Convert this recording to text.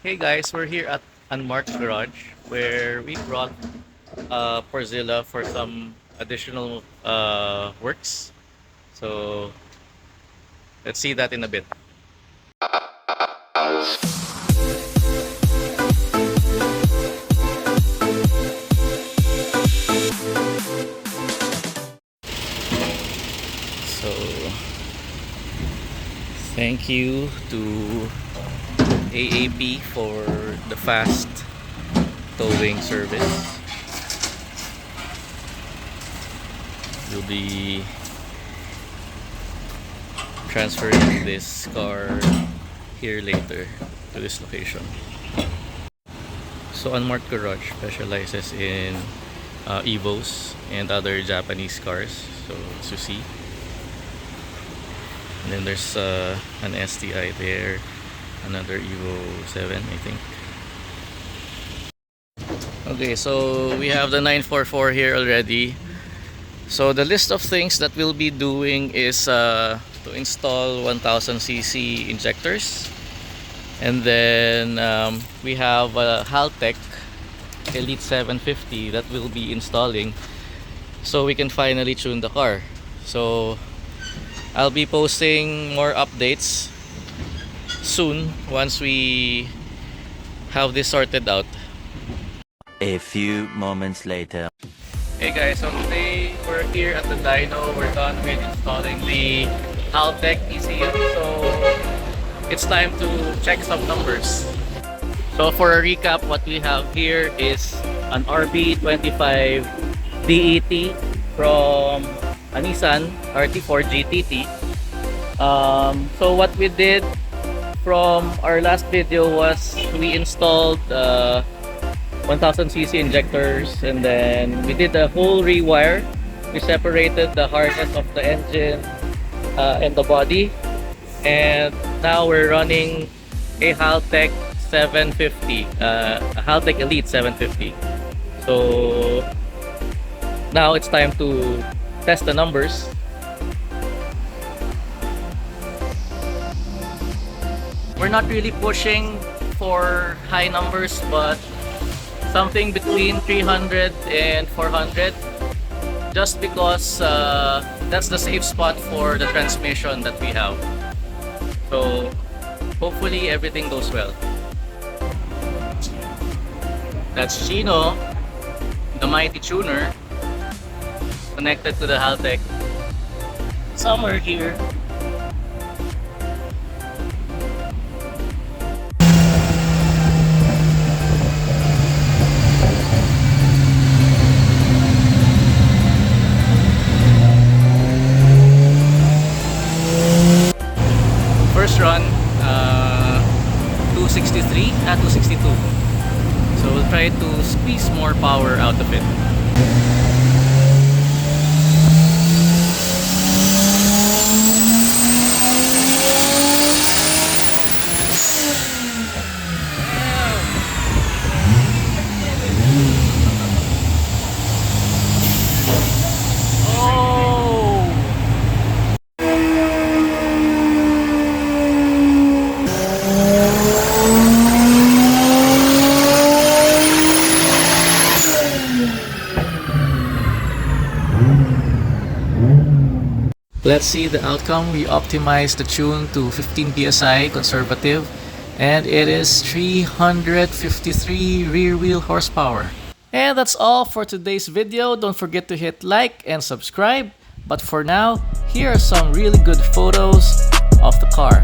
Hey guys, we're here at Unmarked Garage where we brought Porzilla for some additional works. So let's see that in a bit. So thank you to AAP for the fast towing service. We'll be transferring this car here later to this location. So Unmarked Garage specializes in Evos and other Japanese cars, so as you see. And then there's an STI there, another Evo 7 I think. Okay, so we have the 944 here already. So the list of things that we'll be doing is to install 1000cc injectors, and then we have a Haltech Elite 750 that we'll be installing so we can finally tune the car. So I'll be posting more updates soon once we have this sorted out. A few moments later. Hey guys, so today we're here at the Dyno. We're done with installing the Haltech ECU, so it's time to check some numbers. So for a recap, what we have here is an RB25 DET from a Nissan RT4 GTT. So what we did from our last video was we installed 1000cc injectors, and then we did a whole rewire. We separated the harness of the engine and the body, and now we're running a Haltech 750, a Haltech Elite 750. So now it's time to test the numbers. We're not really pushing for high numbers, but something between 300 and 400, just because that's the safe spot for the transmission that we have. So hopefully everything goes well. That's Chino, the mighty tuner, connected to the Haltech somewhere here. First run, 263 at 262. So we'll try to squeeze more power out of it. Let's see the outcome. We optimized the tune to 15 psi conservative, and it is 353 rear wheel horsepower. And that's all for today's video. Don't forget to hit like and subscribe. But for now, here are some really good photos of the car.